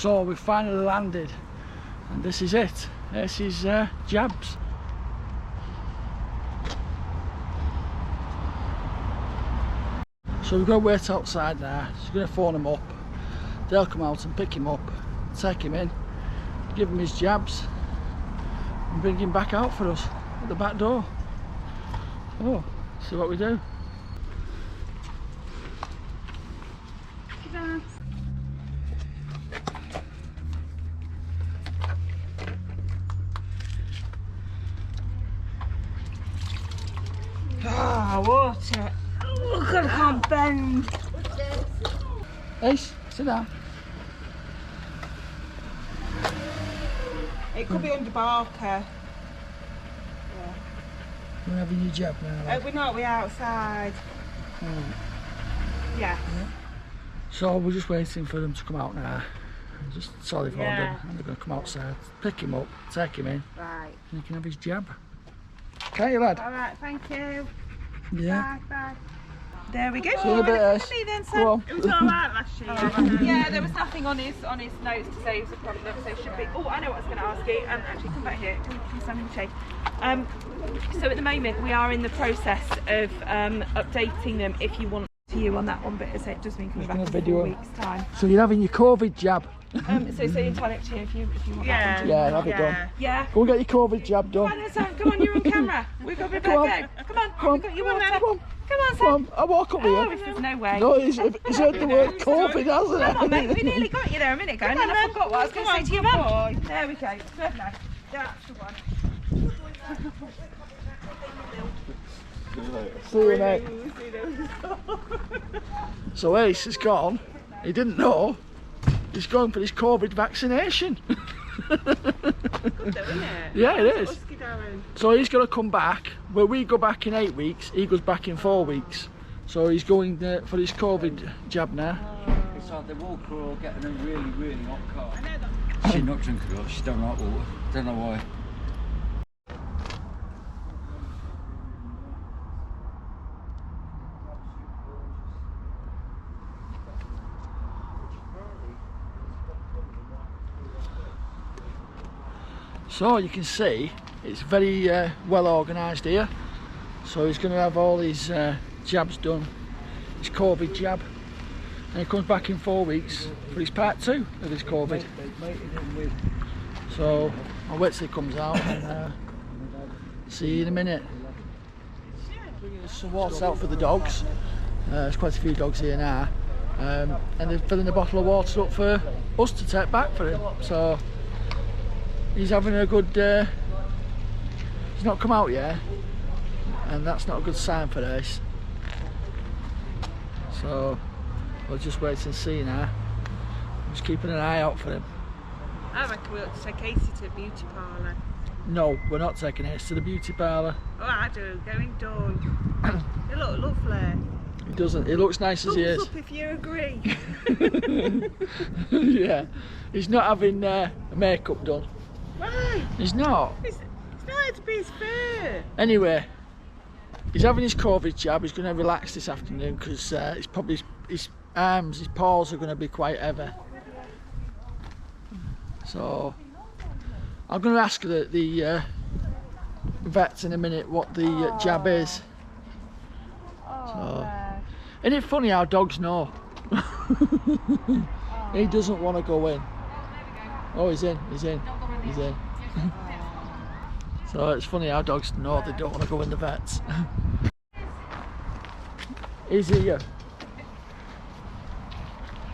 So we finally landed, and this is it. This is Jabs. So we've got to wait outside now. She's going to phone him up. They'll come out and pick him up, take him in, give him his jabs, and bring him back out for us at the back door. Oh, see what we do. Ah, water. Look, I can't bend. Ace, sit down. It could be under Barker. Yeah. We're having your jab now. We're not, we're outside. Yeah. So we're just waiting for them to come out now. Just sorry for them, Yeah. and they're going to come outside, pick him up, take him in, Right. and he can have his jab. Okay, lad? Alright, thank you. Yeah. Bye, bye. There we go. See you in a bit, Ace. Then, Go on. it was alright last year. Yeah, there was nothing on his notes to say it was a problem, so it should be. Oh, I know what I was going to ask you. Actually, come back here. Can you stand in the shade? So at the moment, we are in the process of updating them. If you want to you on that one, but as I say, it does mean coming back in 4 weeks' time. So you're having your COVID jab? So entirely up to you if you want that one. Yeah, have it done. Yeah. Go and get your COVID jab done. Come on, Sam. Come on, you're on camera. We've got a bit of a go. Come on. Come on. We've got your water. Come on. Come on, Sam. Come on, I'll walk up with Oh, you. there's no way. No, he's heard the word COVID, hasn't he? Come on, mate. We nearly got you there a minute ago, and then I forgot what I was going to say to your mum. There we go. Perfect. That's the one. See you, mate. So Ace has gone. He didn't know. He's going for his COVID vaccination. Good though, isn't it? Yeah, it is. Husky Darren. So he's going to come back. Where we go back in 8 weeks, he goes back in 4 weeks. So he's going for his COVID jab now. It's like the walker or getting a really, really hot car. I know that. She's not drinking a lot, she don't like water. Don't know why. So you can see it's very well organised here. So he's going to have all his jabs done, his COVID jab, and he comes back in 4 weeks for his part 2 of his COVID. So I'll wait till he comes out and see you in a minute. There's some water out for the dogs. There's quite a few dogs here now, and they're filling a bottle of water up for us to take back for him. So he's having a good, he's not come out yet, and that's not a good sign for this. So we'll just wait and see now. I'm just keeping an eye out for him. I reckon we ought to take Casey to the beauty parlour. No, we're not taking Ace to the beauty parlour. Oh, I do. Going done. They look lovely. He doesn't, he looks nice as he is. Thumbs up if you agree. Yeah, he's not having makeup done. Why? He's not. It's not to be his fur. Anyway, he's having his COVID jab. He's going to relax this afternoon because it's probably his arms, his paws are going to be quite heavy. So I'm going to ask the vets in a minute what the jab is. So, isn't it funny how dogs know? He doesn't want to go in. Oh, he's in. So it's funny how dogs know they don't want to go in the vets. He's here.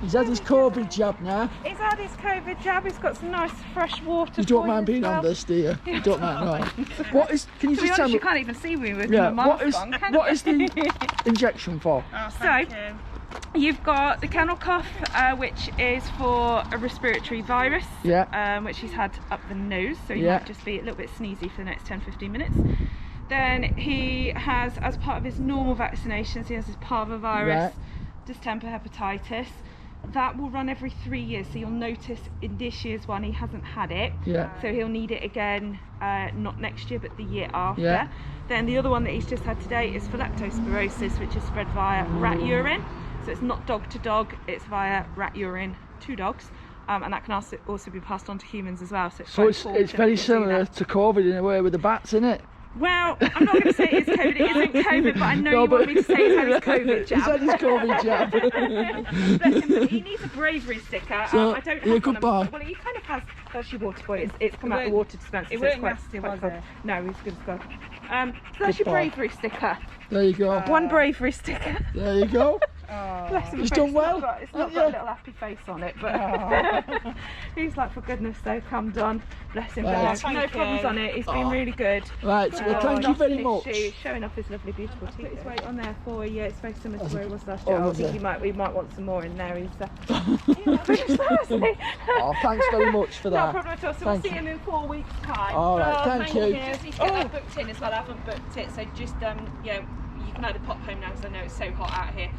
He's had his COVID jab now. He's had his COVID jab. He's got some nice fresh water. You don't mind being on this, do you? You don't mind, no. What is? Can you To be just tell honest, me? you can't even see me with Yeah. my What mask is? on, can What you? is the injection for? Oh, thank you. You've got the kennel cough, which is for a respiratory virus, which he's had up the nose, so he might just be a little bit sneezy for the next 10-15 minutes. Then he has, as part of his normal vaccinations, he has his parvovirus, distemper hepatitis. That will run every 3 years, so you'll notice in this year's one he hasn't had it, so he'll need it again, not next year but the year after. Then the other one that he's just had today is for leptospirosis, which is spread via rat urine. So it's not dog to dog, it's via rat urine to dogs. and that can also be passed on to humans as well. So it's very similar to COVID in a way with the bats, isn't it? Well, I'm not going to say it is COVID, it isn't COVID, but I know you want me to say he's had his COVID jab. He's had his COVID jab. Bless him, he needs a bravery sticker. So, I don't have good boy. Well, he kind of has, actually water boy, it's come out the water dispenser. It weren't nasty, was it? No, he's good as gold. So that's your bravery sticker. There you go. One bravery sticker. There you go. Oh. Bless him. He's done well. It's not got a little happy face on it, but he's like, for goodness sake, I'm done. Bless him. Right. No problems on it. He's been really good. Right. Well, thank you very much. He's showing off his lovely, beautiful teeth. Put his weight on there for you. It's very similar to where he was last year. I think we might want some more in there. He's finished there, hasn't he? Oh, thanks very much for that. No problem at all. So we'll see him in 4 weeks' time. All right. Thank you. You need to get that booked in as well. I haven't booked it, so just yeah. You can either pop home now because I know it's so hot out here,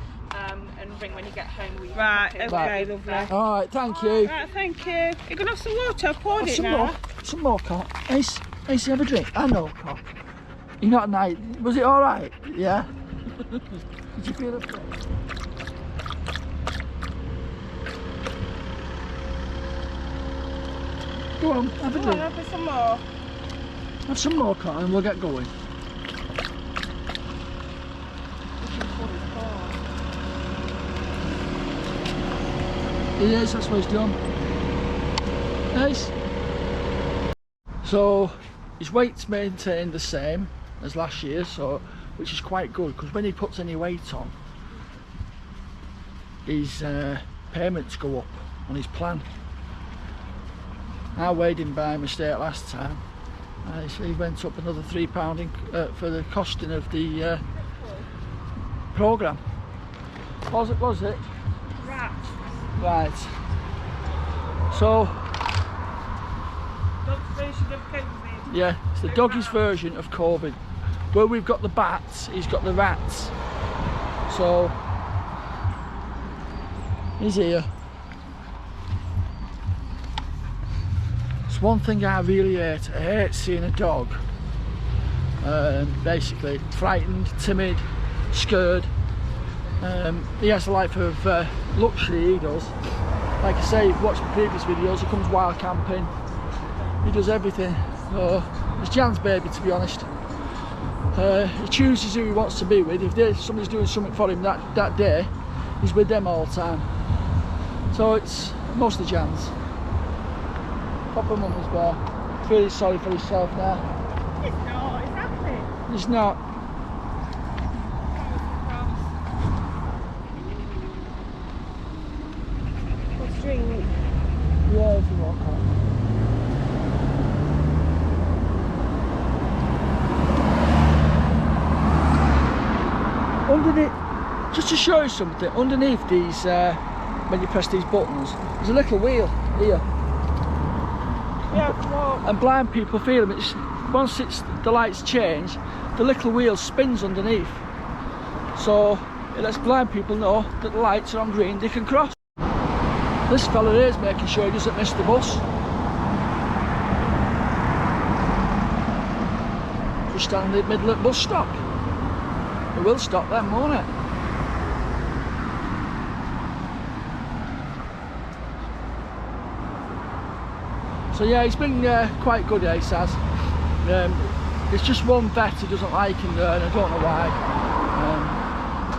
and ring when you get home. Right, okay, lovely. All right, thank you. Right, thank you. You're going to have some water? I've poured it now. Some more, Cock. Ace, have a drink. I know, Cock. You're not nice. Was it all right? Yeah? Did you feel it? Go on, have a drink. Have some more. Have some more, Cock, and we'll get going. He is, that's what he's done. Nice. So his weight's maintained the same as last year, so which is quite good, because when he puts any weight on, his payments go up on his plan. I weighed him by mistake last time. He went up another £3 for the costing of the programme. Was it? Right. So, Dog's version of COVID. Yeah, it's the doggy's version of COVID. Where we've got the bats, he's got the rats. So, he's here. It's one thing I really hate. I hate seeing a dog basically frightened, timid, scared. He has a life of luxury, he does. Like I say, you've watched the previous videos, he comes wild camping, he does everything. So, it's Jan's baby, to be honest. He chooses who he wants to be with. If somebody's doing something for him that day, he's with them all the time. So it's mostly Jan's. Papa Mum as well. Feeling sorry for himself now. It's not, it's happening. He's not. Drink. Yeah, if you want. Underneath, just to show you something, underneath these, when you press these buttons, there's a little wheel here. Yeah, and blind people feel them. Once the lights change, the little wheel spins underneath. So it lets blind people know that the lights are on green, they can cross. This fella here is making sure he doesn't miss the bus. Just stand in the middle of the bus stop. It will stop then, won't it? So yeah, he's been quite good, Ace has. It's just one vet he doesn't like in there, and I don't know why.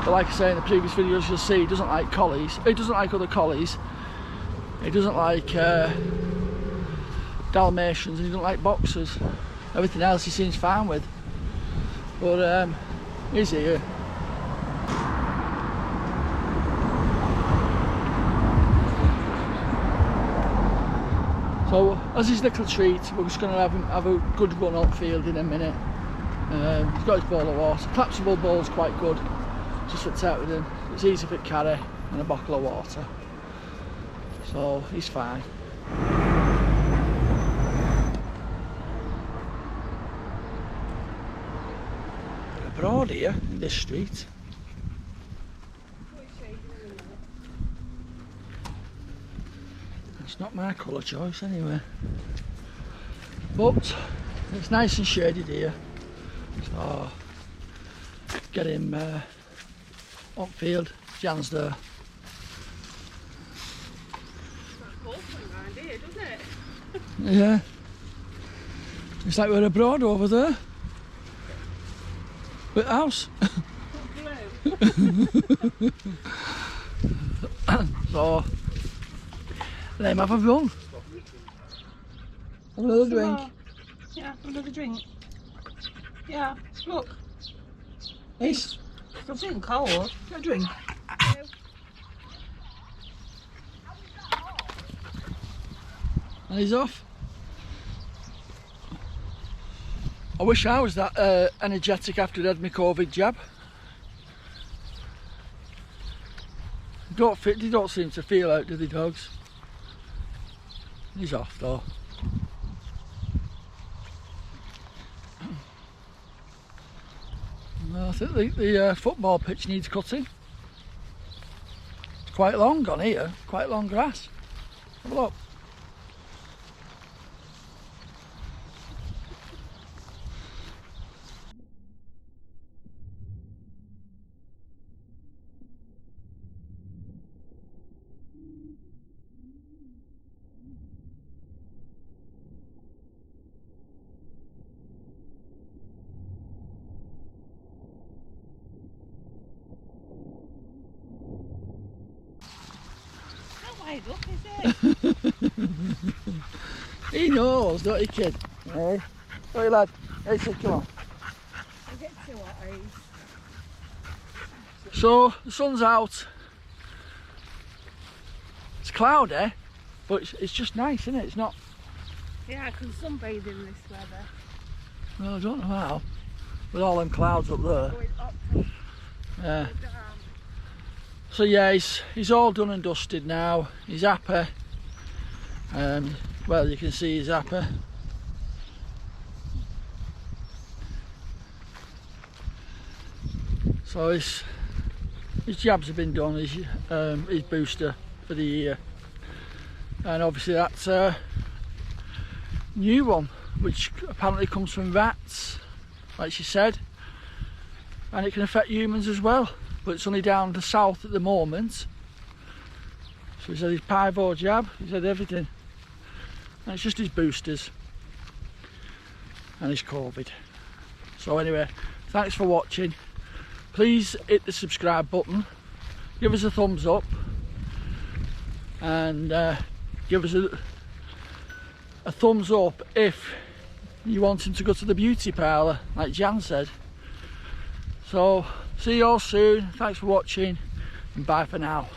But like I say in the previous videos, you'll see he doesn't like collies. He doesn't like other collies. He doesn't like Dalmatians, and he doesn't like boxers. Everything else he seems fine with. But he's here. So as his little treat, we're just going to have a good run on field in a minute. He's got his bowl of water. Collapsible bowl's quite good. Just fits out with him. It's easy to carry, and a bottle of water. So he's fine. Abroad here in this street. It's not my colour choice anyway. But it's nice and shaded here. So get him on field. Jan's there. Yeah. It's like we're abroad over there. But house. So, let him have a run. Have another drink. Yeah, another drink. Yeah, look. It's Something cold. a drink. And he's off. I wish I was that energetic after I'd had my COVID jab. They don't seem to feel out, do they, dogs? He's off though. Well, I think the football pitch needs cutting. It's quite long on here, quite long grass. Have a look. Look, is it? He knows, don't he, kid? Hey, don't you, lad? Hey, sit, come on. I get to what age? So the sun's out. It's cloudy, but it's just nice, isn't it? It's not. Yeah, I can sunbathe in this weather. Well, I don't know how. With all them clouds up there. Going up from Yeah. down. So yeah, he's all done and dusted now. He's happy. Well, you can see he's happy. So his jabs have been done. His booster for the year, and obviously that's a new one, which apparently comes from rats, like she said, and it can affect humans as well. But it's only down the south at the moment. So he said his pivo jab, he said everything. And it's just his boosters and his COVID. So anyway, thanks for watching. Please hit the subscribe button, give us a thumbs up, and give us a thumbs up if you want him to go to the beauty parlour, like Jan said. So see you all soon. Thanks for watching, and bye for now.